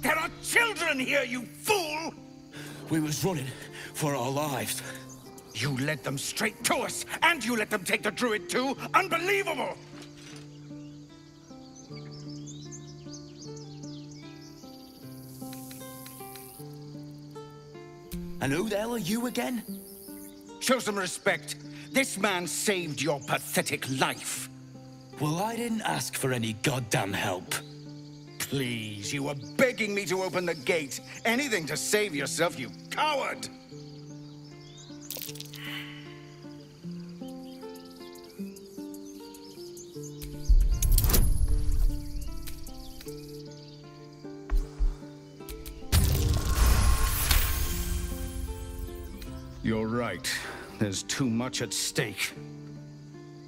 There are children here, you fool! We was running for our lives. You led them straight to us, and you let them take the druid too? Unbelievable! And who the hell are you again? Show some respect. This man saved your pathetic life. Well, I didn't ask for any goddamn help. Please, you were begging me to open the gate. Anything to save yourself, you coward! You're right. There's too much at stake.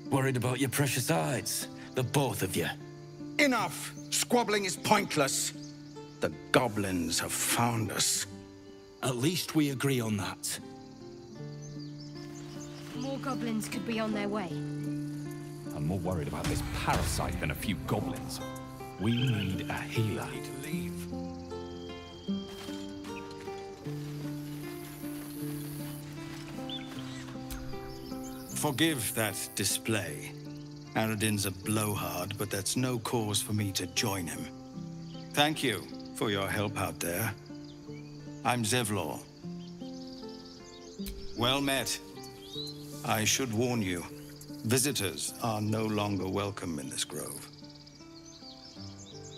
Worried about your precious hides, the both of you. Enough! Squabbling is pointless. The goblins have found us. At least we agree on that. More goblins could be on their way. I'm more worried about this parasite than a few goblins. We need a healer. To leave. Forgive that display. Aradin's a blowhard, but that's no cause for me to join him. Thank you for your help out there. I'm Zevlor. Well met. I should warn you, visitors are no longer welcome in this grove.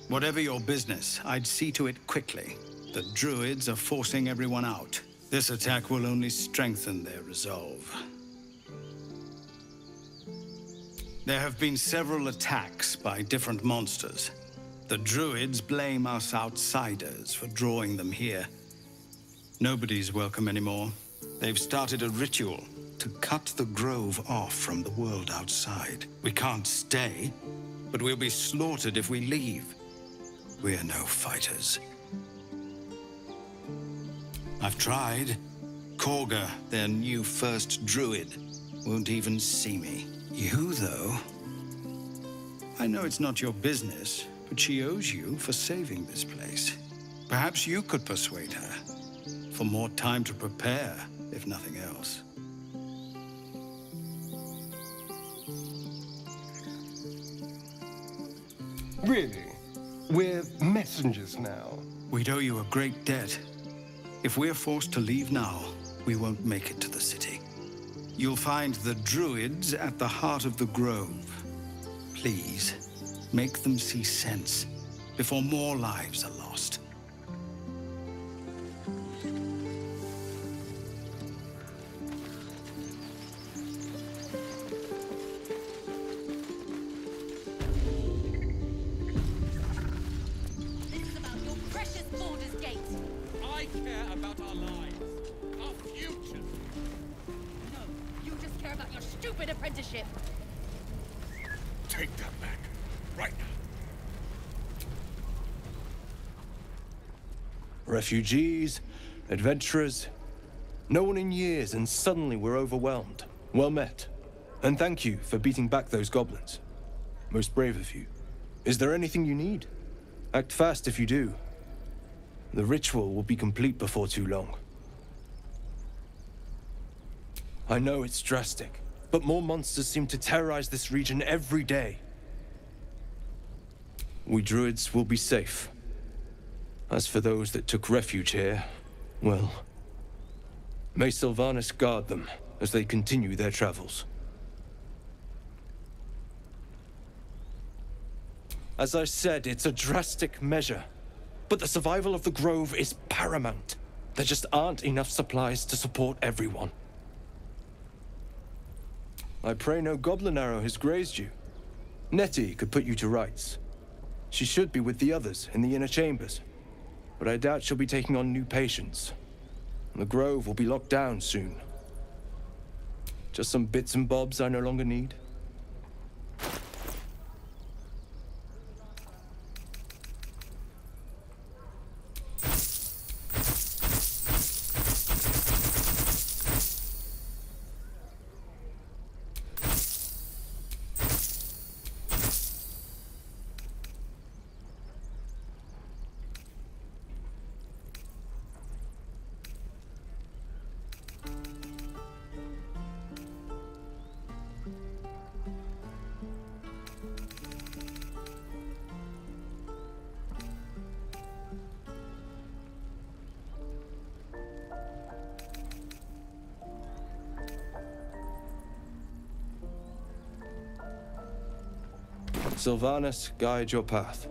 Whatever your business, I'd see to it quickly. The druids are forcing everyone out. This attack will only strengthen their resolve. There have been several attacks by different monsters. The druids blame us outsiders for drawing them here. Nobody's welcome anymore. They've started a ritual to cut the grove off from the world outside. We can't stay, but we'll be slaughtered if we leave. We're no fighters. I've tried. Korga, their new first druid, won't even see me. You, though? I know it's not your business, but she owes you for saving this place. Perhaps you could persuade her. For more time to prepare, if nothing else. Really? We're messengers now. We'd owe you a great debt. If we're forced to leave now, we won't make it to the city. You'll find the druids at the heart of the grove. Please, make them see sense before more lives are lost. This is about your precious Baldur's Gate. I care about our lives, our future. No, you just care about your stupid apprenticeship. Take that back, right now. Refugees, adventurers, no one in years, and suddenly we're overwhelmed. Well met. And thank you for beating back those goblins. Most brave of you. Is there anything you need? Act fast if you do. The ritual will be complete before too long. I know it's drastic, but more monsters seem to terrorize this region every day. We druids will be safe. As for those that took refuge here, well, may Sylvanas guard them as they continue their travels. As I said, it's a drastic measure, but the survival of the grove is paramount. There just aren't enough supplies to support everyone. I pray no goblin arrow has grazed you. Nettie could put you to rights. She should be with the others in the inner chambers, but I doubt she'll be taking on new patients. The grove will be locked down soon. Just some bits and bobs I no longer need. Sylvanus, guide your path.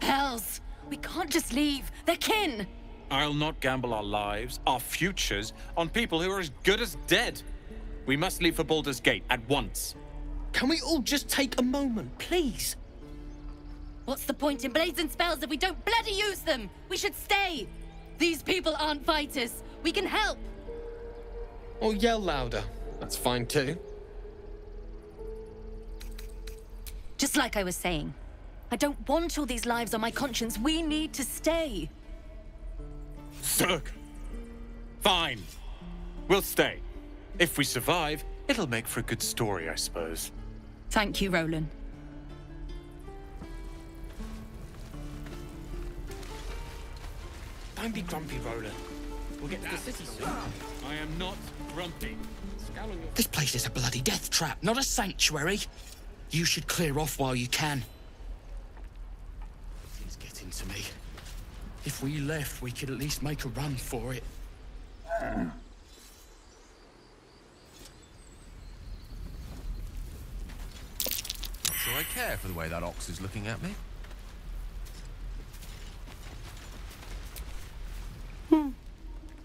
Hells! We can't just leave. They're kin! I'll not gamble our lives, our futures, on people who are as good as dead. We must leave for Baldur's Gate at once. Can we all just take a moment, please? What's the point in blades and spells if we don't bloody use them? We should stay! These people aren't fighters. We can help! Or yell louder. That's fine too. Just like I was saying, I don't want all these lives on my conscience. We need to stay. Zerg! Fine. We'll stay. If we survive, it'll make for a good story, I suppose. Thank you, Roland. Don't be grumpy, Roland. We'll get to the city soon. I am not grumpy. This place is a bloody death trap, not a sanctuary. You should clear off while you can. It's getting to me. If we left, we could at least make a run for it. Not sure I care for the way that ox is looking at me.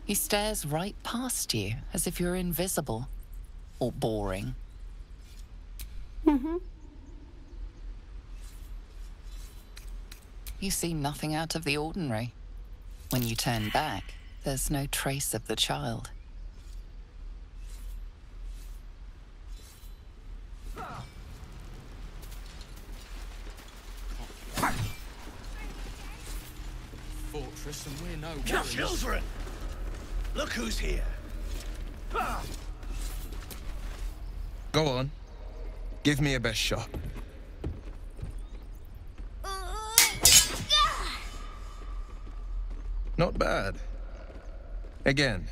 He stares right past you, as if you're invisible. Or boring. You see nothing out of the ordinary. When you turn back, there's no trace of the child. Fortress and we're no warriors. Children! Look who's here. Go on. Give me a best shot. Not bad. Again.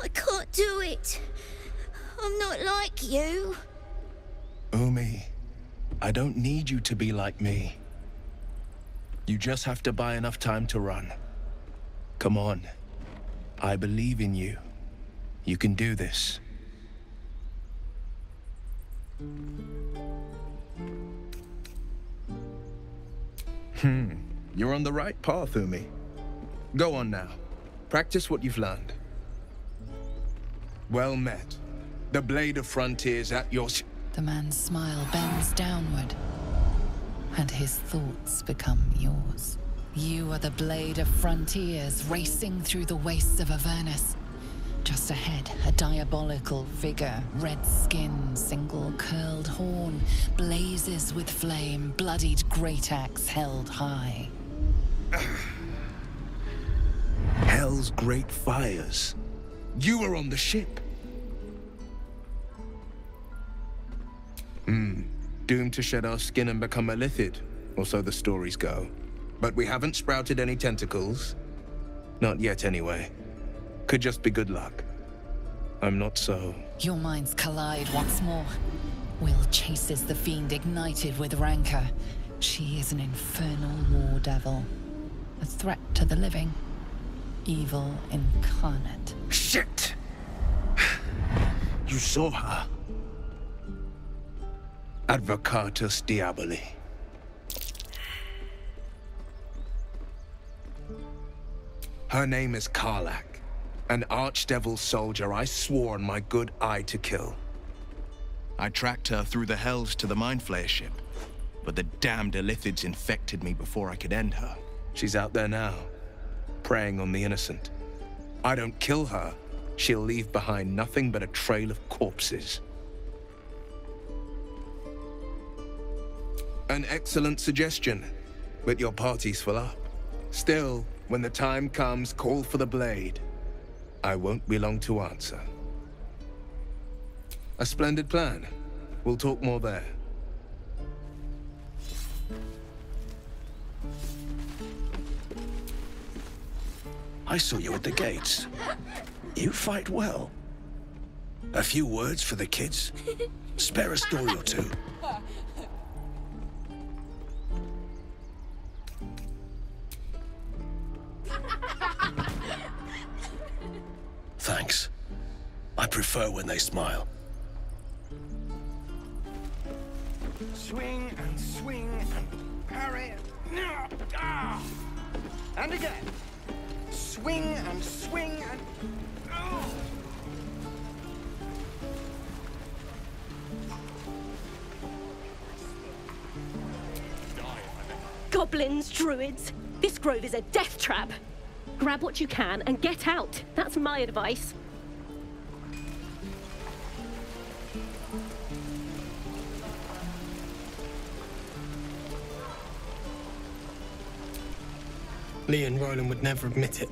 I can't do it. I'm not like you. Umi, I don't need you to be like me. You just have to buy enough time to run. Come on. I believe in you. You can do this. You're on the right path, Umi. Go on now. Practice what you've learned. Well met. The blade of frontiers at your... The man's smile bends downward, and his thoughts become yours. You are the blade of frontiers racing through the wastes of Avernus. Just ahead, a diabolical figure, red skin, single curled horn, blazes with flame, bloodied great axe held high. Hell's great fires. You were on the ship. Doomed to shed our skin and become a lithid, or so the stories go. But we haven't sprouted any tentacles. Not yet, anyway. Could just be good luck. I'm not so... Your minds collide once more. Will chases the fiend ignited with rancor. She is an infernal war devil. A threat to the living. Evil incarnate. Shit! You saw her. Advocatus Diaboli. Her name is Karlach, an archdevil soldier I swore on my good eye to kill. I tracked her through the hells to the Mind Flayer ship, but the damned Illithids infected me before I could end her. She's out there now, preying on the innocent. I don't kill her, she'll leave behind nothing but a trail of corpses. An excellent suggestion, but your party's full up. Still, when the time comes, call for the blade. I won't be long to answer. A splendid plan. We'll talk more there. I saw you at the gates. You fight well. A few words for the kids? Spare a story or two. Thanks. I prefer when they smile. Swing and parry. And again. Swing and Goblins, druids. This grove is a death trap. Grab what you can and get out. That's my advice. Lee and Roland would never admit it,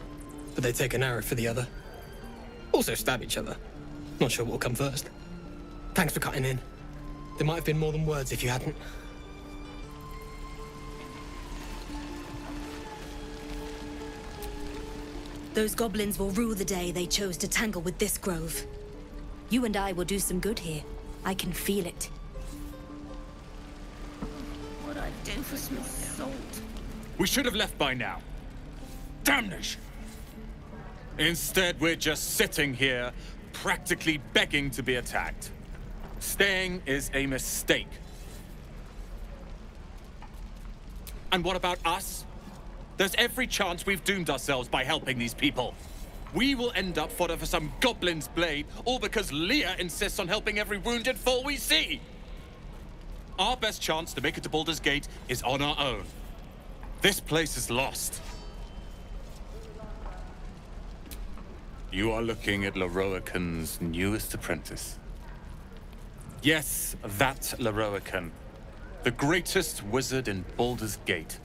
but they take an arrow for the other. Also stab each other. Not sure what'll come first. Thanks for cutting in. There might have been more than words if you hadn't. Those goblins will rue the day they chose to tangle with this grove. You and I will do some good here. I can feel it. What I'd do for some salt. We should have left by now. Damnation! Instead, we're just sitting here, practically begging to be attacked. Staying is a mistake. And what about us? There's every chance we've doomed ourselves by helping these people. We will end up fodder for some goblin's blade, all because Leah insists on helping every wounded foe we see. Our best chance to make it to Baldur's Gate is on our own. This place is lost. You are looking at Leroican's newest apprentice. Yes, that Leroican. The greatest wizard in Baldur's Gate.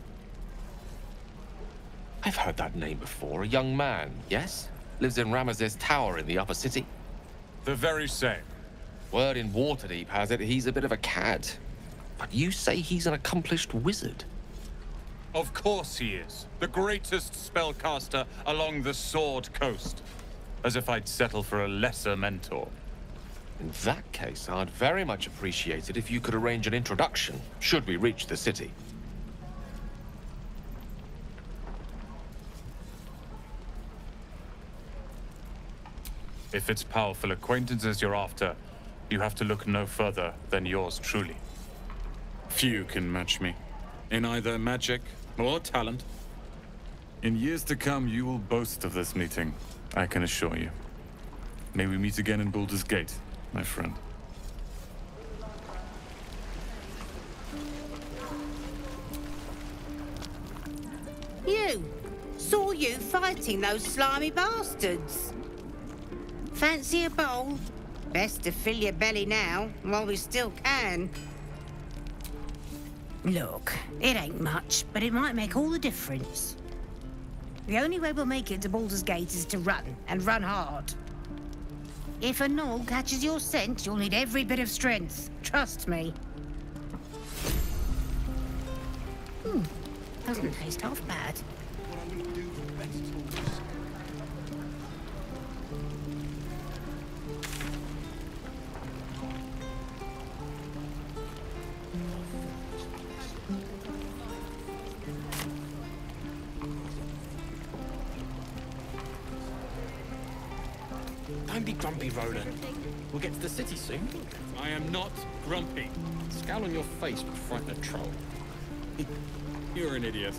I've heard that name before. A young man, yes? Lives in Ramaz's tower in the upper city. The very same. Word in Waterdeep has it he's a bit of a cad. But you say he's an accomplished wizard. Of course he is. The greatest spellcaster along the Sword Coast. As if I'd settle for a lesser mentor. In that case, I'd very much appreciate it if you could arrange an introduction, should we reach the city. If it's powerful acquaintances you're after, you have to look no further than yours truly. Few can match me, in either magic or talent. In years to come, you will boast of this meeting, I can assure you. May we meet again in Baldur's Gate, my friend. You! Saw you fighting those slimy bastards. Fancy a bowl? Best to fill your belly now, while we still can. Look, it ain't much, but it might make all the difference. The only way we'll make it to Baldur's Gate is to run, and run hard. If a gnoll catches your scent, you'll need every bit of strength. Trust me. Doesn't taste half bad. Don't be grumpy, Roland. We'll get to the city soon. I am not grumpy. Scowl on your face would frighten a troll. You're an idiot.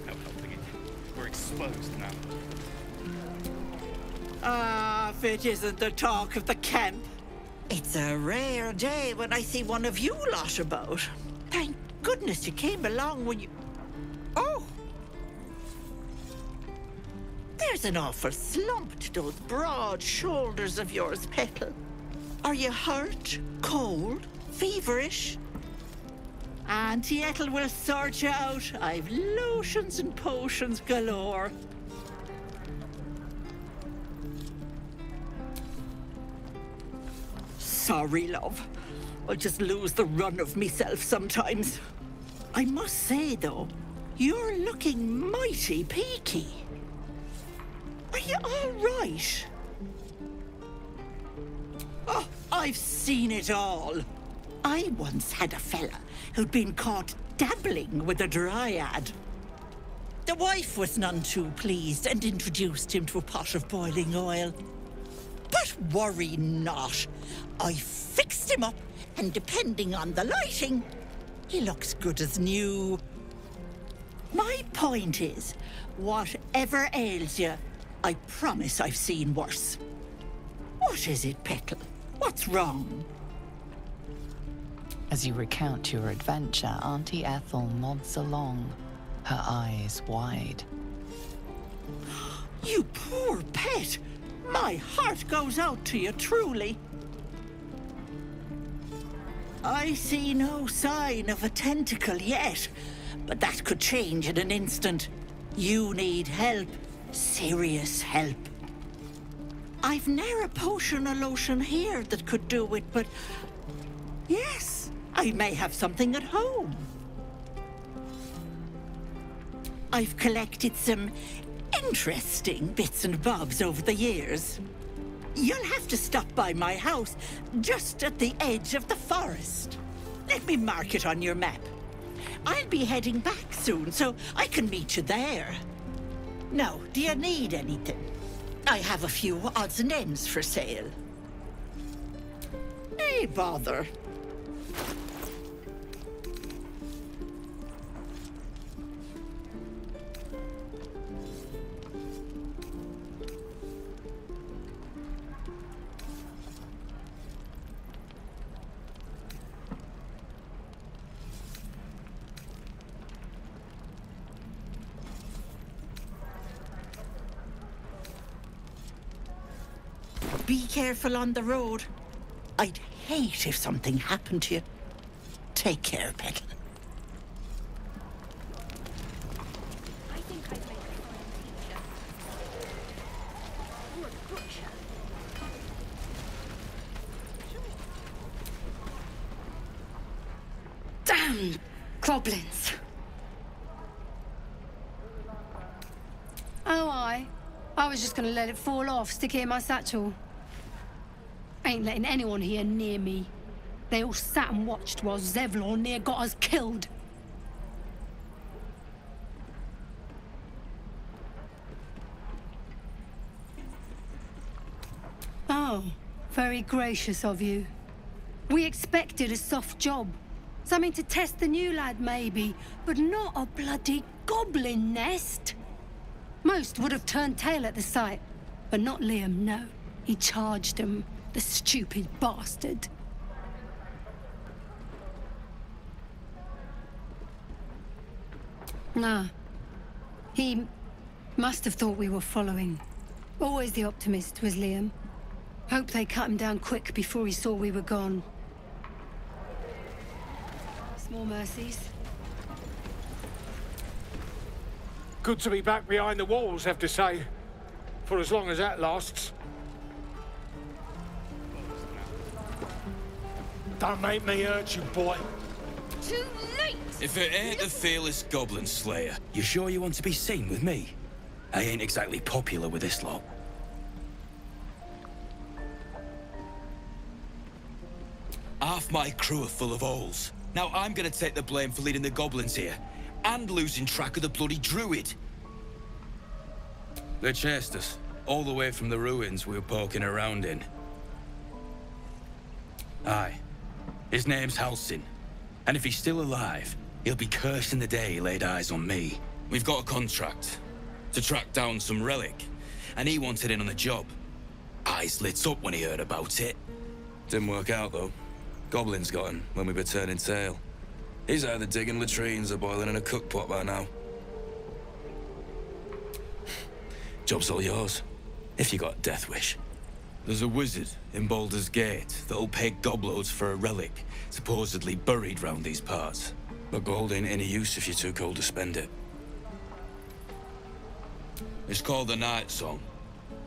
No helping it. We're exposed now. Ah, if it isn't the talk of the camp. It's a rare day when I see one of you lot about. Thank goodness you came along when you... Oh! There's an awful slump to those broad shoulders of yours, Petal. Are you hurt, cold, feverish? Auntie Ethel will sort you out. I've lotions and potions galore. Sorry, love. I just lose the run of myself sometimes. I must say, though, You're looking mighty peaky. Are you all right? Oh, I've seen it all. I once had a fella who'd been caught dabbling with a dryad. The wife was none too pleased and introduced him to a pot of boiling oil. But worry not. I fixed him up, and depending on the lighting, he looks good as new. My point is, whatever ails you, I promise I've seen worse. What is it, Petal? What's wrong? As you recount your adventure, Auntie Ethel nods along, her eyes wide. You poor pet! My heart goes out to you, truly. I see no sign of a tentacle yet, but that could change in an instant. You need help. Serious help. I've ne'er a potion or lotion here that could do it, but... yes, I may have something at home. I've collected some interesting bits and bobs over the years. You'll have to stop by my house, just at the edge of the forest. Let me mark it on your map. I'll be heading back soon, so I can meet you there. Now, do you need anything? I have a few odds and ends for sale. Hey, bother. Be careful on the road. I'd hate if something happened to you. Take care, Petal. I think I'd make a fine teacher. Or a butcher. Damn goblins! Oh, I was just gonna let it fall off, stick it in my satchel. Ain't letting anyone here near me. They all sat and watched while Zevlor near got us killed. Oh, very gracious of you. We expected a soft job. Something to test the new lad, maybe, but not a bloody goblin nest. Most would have turned tail at the sight, but not Liam, no. He charged him, the stupid bastard. Nah. He must have thought we were following. Always the optimist was Liam. Hope they cut him down quick before he saw we were gone. Small mercies. Good to be back behind the walls, have to say. For as long as that lasts. Don't make me hurt you, boy. Too late! If it ain't the fearless goblin slayer, you sure you want to be seen with me? I ain't exactly popular with this lot. Half my crew are full of holes. Now I'm gonna take the blame for leading the goblins here, and losing track of the bloody druid. They chased us, all the way from the ruins we were poking around in. Aye. His name's Halsin. And if he's still alive, he'll be cursing the day he laid eyes on me. We've got a contract to track down some relic, and he wanted in on the job. Eyes lit up when he heard about it. Didn't work out, though. Goblins got him when we were turning tail. He's either digging latrines or boiling in a cookpot by now. Job's all yours, if you got a death wish. There's a wizard in Baldur's Gate that'll pay gobloads for a relic, supposedly buried round these parts. But gold ain't any use if you're too cold to spend it. It's called the Night Song.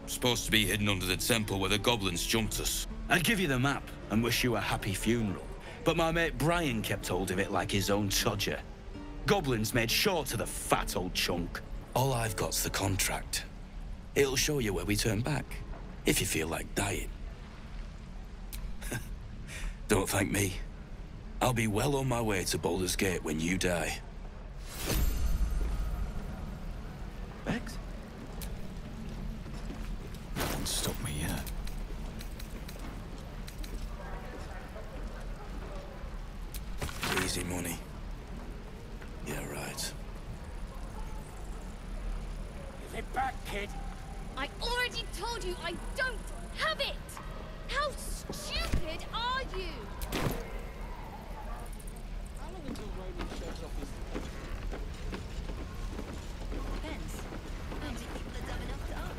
Supposed to be hidden under the temple where the goblins jumped us. I'd give you the map and wish you a happy funeral, but my mate Brian kept hold of it like his own Todger. Goblins made short to the fat old chunk. All I've got's the contract. It'll show you where we turn back, if you feel like dying. Don't thank me. I'll be well on my way to Baldur's Gate when you die. Bex? Don't stop me yet. Easy money. Yeah, right. Give it back, kid. I already told you I don't have it! How stupid are you? How long until Ronan shows off his... Depends. How many people are dumb enough to ask?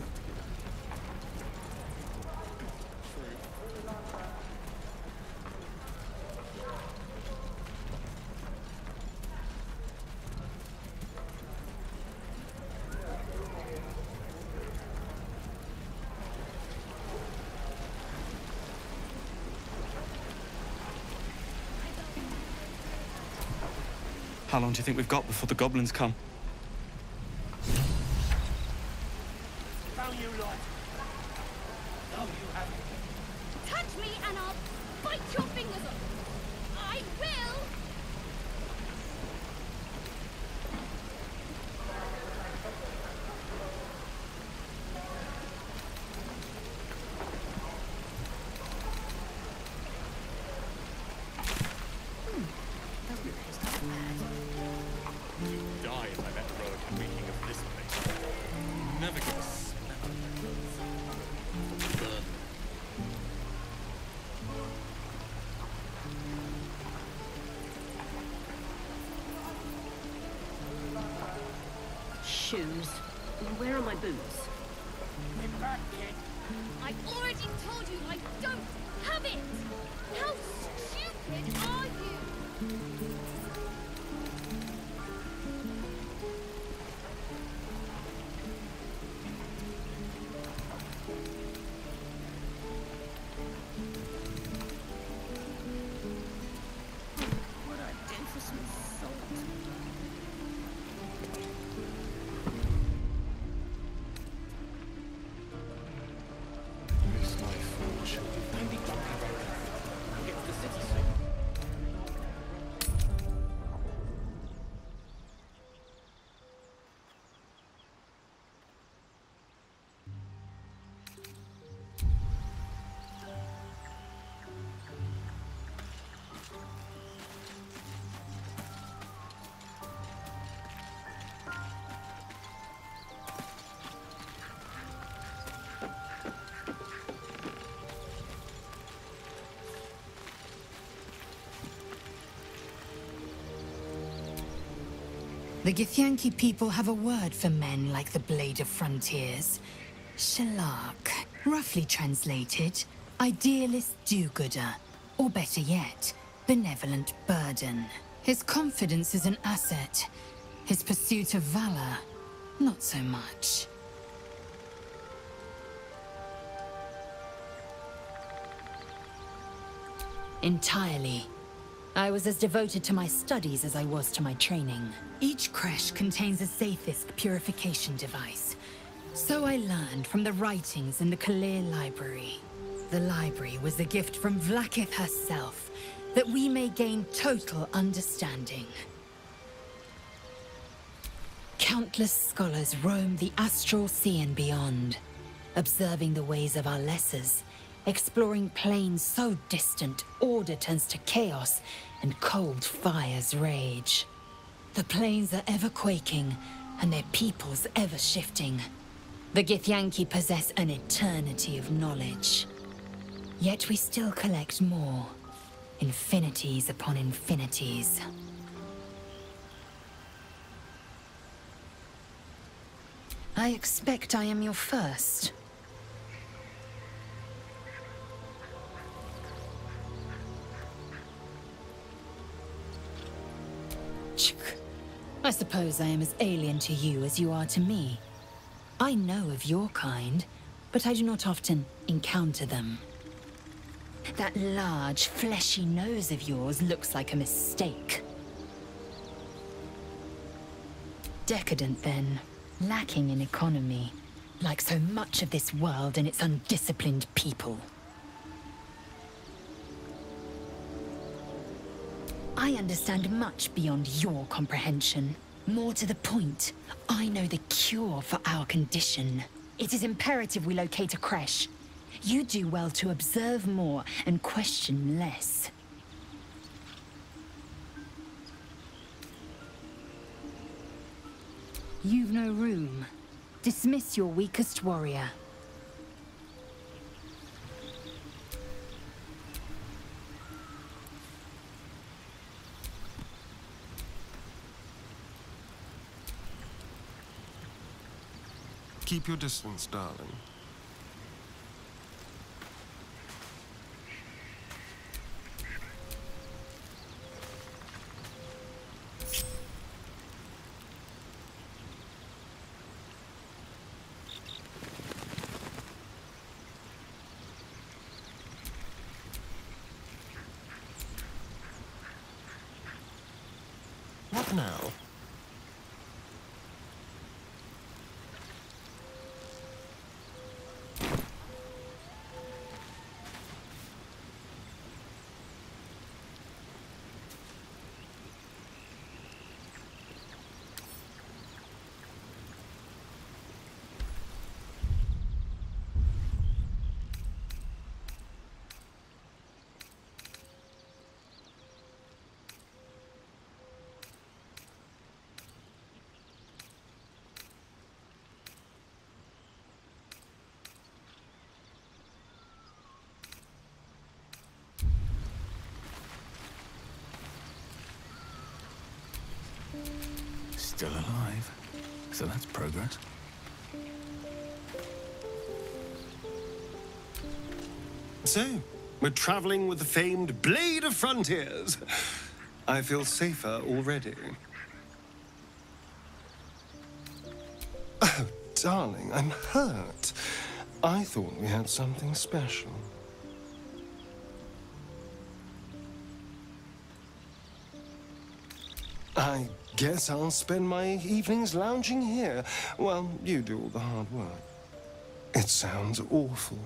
How long do you think we've got before the goblins come? No, you lot. No, you haven't. Touch me and I'll bite your fingers off! I will! Die if I met Rowan reeking of this place. Never get a smell of it. Burn. Shoes. Where are my boots? Get back, kid. I already told you I don't have it! How stupid are you? What I'd do for some salt. This life should be finding back our own. Get to the city soon. The Githyanki people have a word for men like the Blade of Frontiers. Shalak. Roughly translated, idealist do-gooder. Or better yet, benevolent burden. His confidence is an asset. His pursuit of valor, not so much. Entirely. I was as devoted to my studies as I was to my training. Each creche contains a Zaithisk purification device. So I learned from the writings in the Kalir Library. The library was a gift from Vlaakith herself, that we may gain total understanding. Countless scholars roam the astral sea and beyond, observing the ways of our lessers, exploring planes so distant order turns to chaos and cold fires rage. The planes are ever quaking, and their peoples ever shifting. The Githyanki possess an eternity of knowledge. Yet we still collect more. Infinities upon infinities. I expect I am your first. I suppose I am as alien to you as you are to me. I know of your kind, but I do not often encounter them. That large, fleshy nose of yours looks like a mistake. Decadent, then. Lacking in economy. Like so much of this world and its undisciplined people. I understand much beyond your comprehension. More to the point, I know the cure for our condition. It is imperative we locate a creche. You do well to observe more and question less. You've no room. Dismiss your weakest warrior. Keep your distance, darling. What now? Still alive, so that's progress. So, we're traveling with the famed Blade of Frontiers. I feel safer already. Oh, darling, I'm hurt. I thought we had something special. I guess I'll spend my evenings lounging here while you do all the hard work. It sounds awful.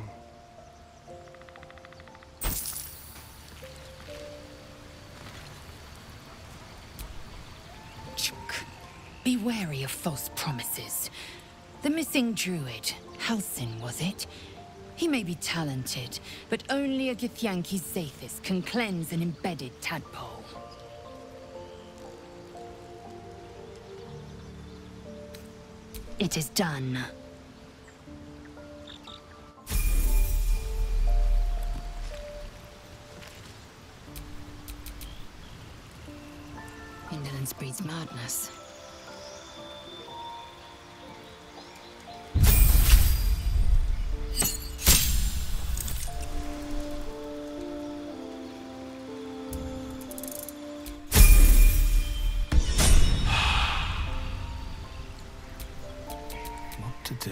Be wary of false promises. The missing druid, Halsin, was it? He may be talented, but only a Githyanki's Zathis can cleanse an embedded tadpole. It is done. Indolence breeds madness. To do.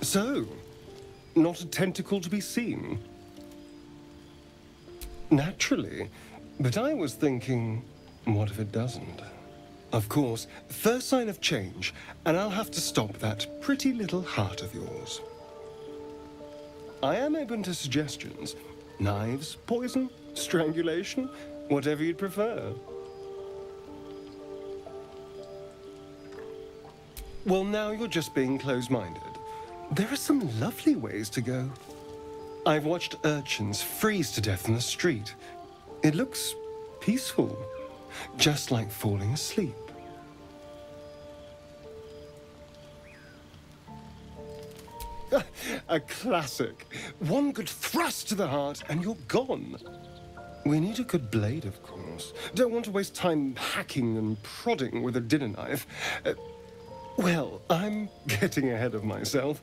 So, not a tentacle to be seen? Naturally, but I was thinking, what if it doesn't? Of course, first sign of change, and I'll have to stop that pretty little heart of yours. I am open to suggestions. Knives, poison, strangulation, whatever you'd prefer. Well, now you're just being close-minded. There are some lovely ways to go. I've watched urchins freeze to death in the street. It looks peaceful. Just like falling asleep. A classic. One good thrust to the heart and you're gone. We need a good blade, of course. Don't want to waste time hacking and prodding with a dinner knife. Well, I'm getting ahead of myself.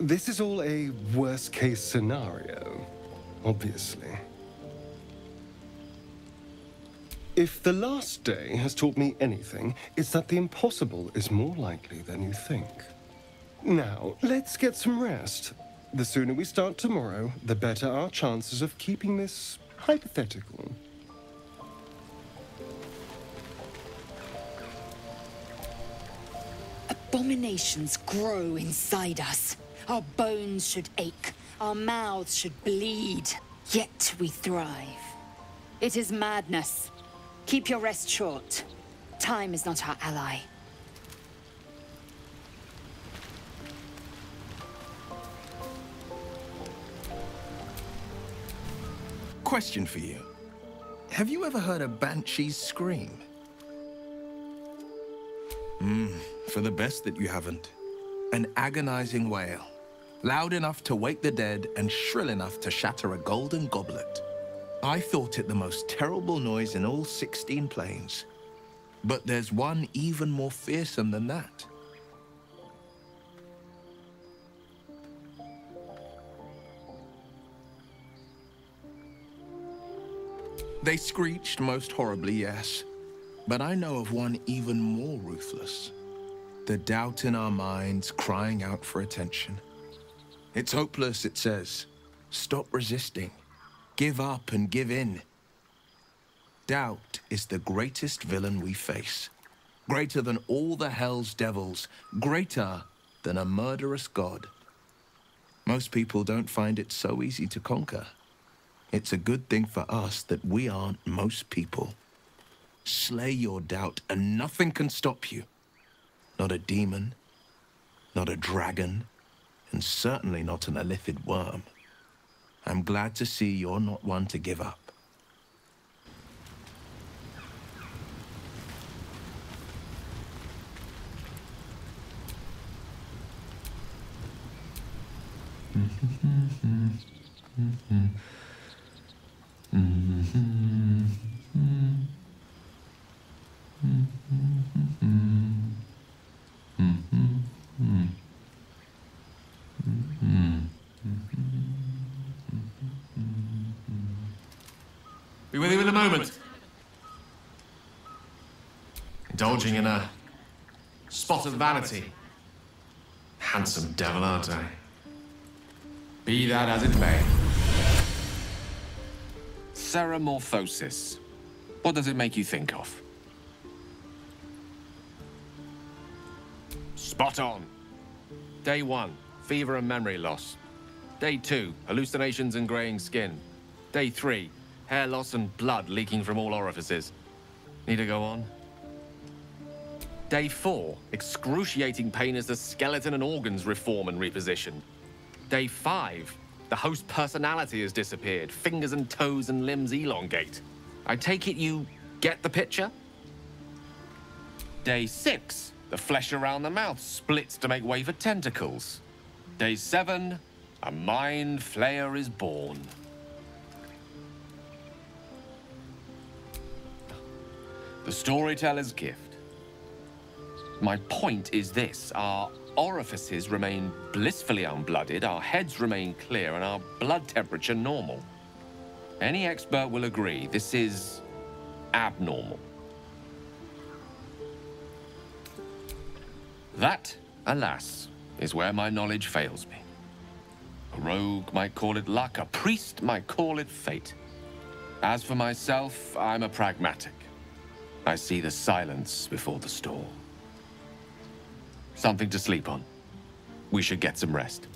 This is all a worst-case scenario, obviously. If the last day has taught me anything, it's that the impossible is more likely than you think. Now, let's get some rest. The sooner we start tomorrow, the better our chances of keeping this hypothetical. Abominations grow inside us. Our bones should ache. Our mouths should bleed. Yet we thrive. It is madness. Keep your rest short. Time is not our ally. Question for you. Have you ever heard a banshee's scream? For the best that you haven't. An agonizing wail. Loud enough to wake the dead and shrill enough to shatter a golden goblet. I thought it the most terrible noise in all 16 planes. But there's one even more fearsome than that. They screeched most horribly, yes. But I know of one even more ruthless. The doubt in our minds crying out for attention. It's hopeless, it says. Stop resisting. Give up and give in. Doubt is the greatest villain we face. Greater than all the hell's devils. Greater than a murderous god. Most people don't find it so easy to conquer. It's a good thing for us that we aren't most people. Slay your doubt and nothing can stop you. Not a demon, not a dragon, and certainly not an illithid worm. I'm glad to see you're not one to give up. Be with you in a moment. Indulging in a spot of vanity. Handsome devil, aren't I? Be that as it may. Ceramorphosis. What does it make you think of? Spot on. Day 1, fever and memory loss. Day 2, hallucinations and graying skin. Day 3, hair loss and blood leaking from all orifices. Need to go on? Day 4, excruciating pain as the skeleton and organs reform and reposition. Day 5, the host personality has disappeared. Fingers and toes and limbs elongate. I take it you get the picture? Day 6, the flesh around the mouth splits to make way for tentacles. Day 7, a mind flayer is born. The storyteller's gift. My point is this: our orifices remain blissfully unblooded, our heads remain clear, and our blood temperature normal. Any expert will agree this is abnormal. That, alas, is where my knowledge fails me. A rogue might call it luck, a priest might call it fate. As for myself, I'm a pragmatic. I see the silence before the storm. Something to sleep on. We should get some rest.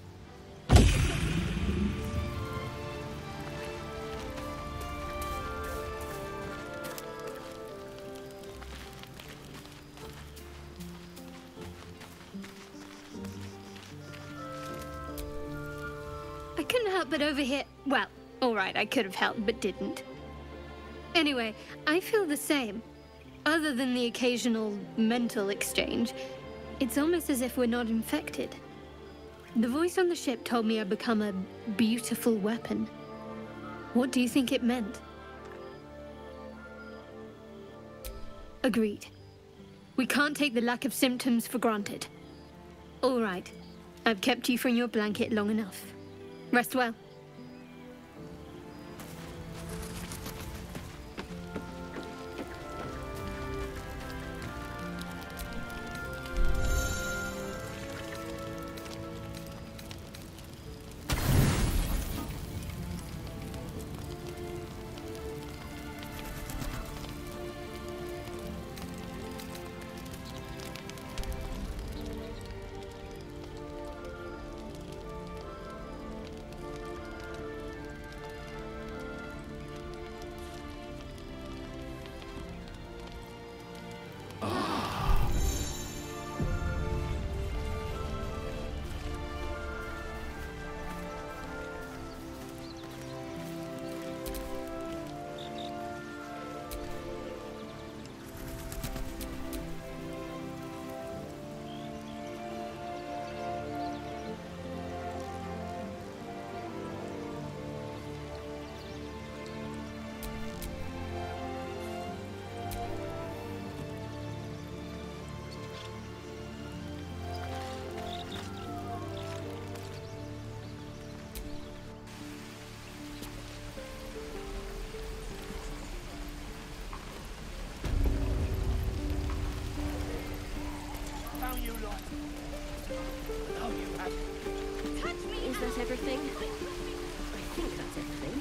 I couldn't help but overhear. Well, all right, I could have helped, but didn't. Anyway, I feel the same. Other than the occasional mental exchange, it's almost as if we're not infected. The voice on the ship told me I'd become a beautiful weapon. What do you think it meant? Agreed. We can't take the lack of symptoms for granted. All right. I've kept you from your blanket long enough. Rest well. Is that everything? I think that's everything.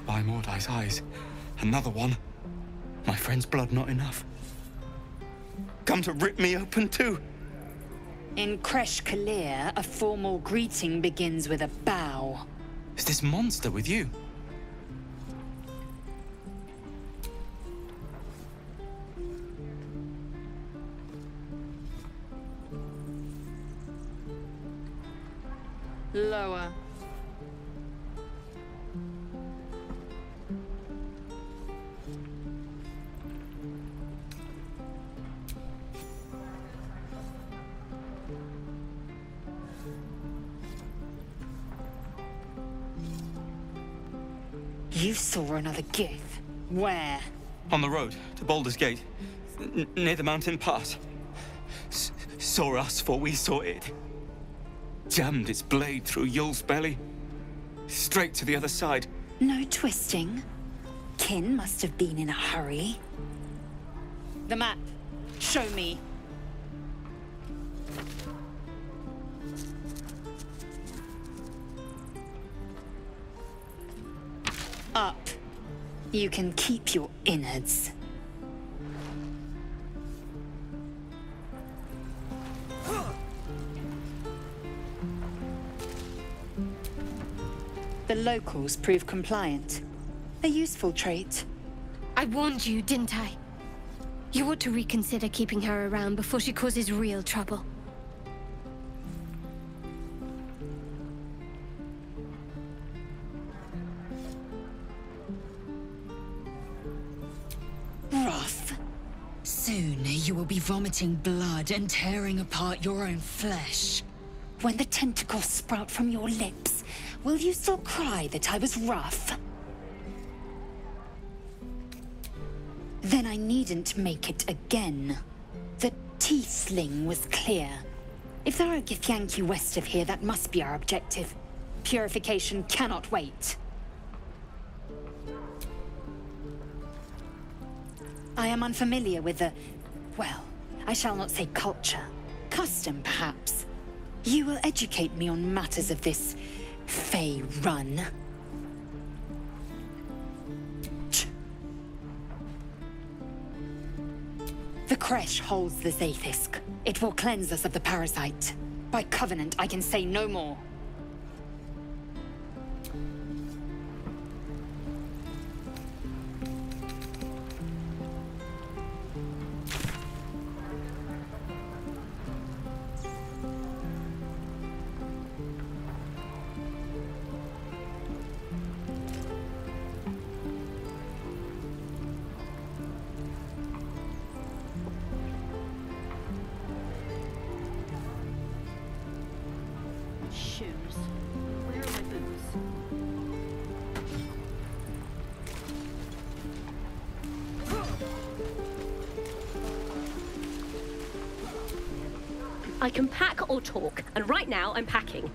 By Mordai's eyes. Another one. My friend's blood not enough. Come to rip me open too. In Kresh Kalir, a formal greeting begins with a bow. Is this monster with you? Lower. You saw another gith. Where? On the road to Baldur's Gate, near the mountain pass. Saw us before we saw it. Jammed its blade through Yul's belly. Straight to the other side. No twisting. Kin must have been in a hurry. The map. Show me. Up. You can keep your innards. The locals prove compliant. A useful trait. I warned you, didn't I? You ought to reconsider keeping her around before she causes real trouble. Rough. Soon you will be vomiting blood and tearing apart your own flesh. When the tentacles sprout from your lips, will you still cry that I was rough? Then I needn't make it again. The Tiefling was clear. If there are Githyanki west of here, that must be our objective. Purification cannot wait. I am unfamiliar with the... well, I shall not say culture. Custom, perhaps. You will educate me on matters of this... Fey run. The Kresh holds the Zaithisk. It will cleanse us of the parasite. By covenant, I can say no more. I can pack or talk, and right now I'm packing.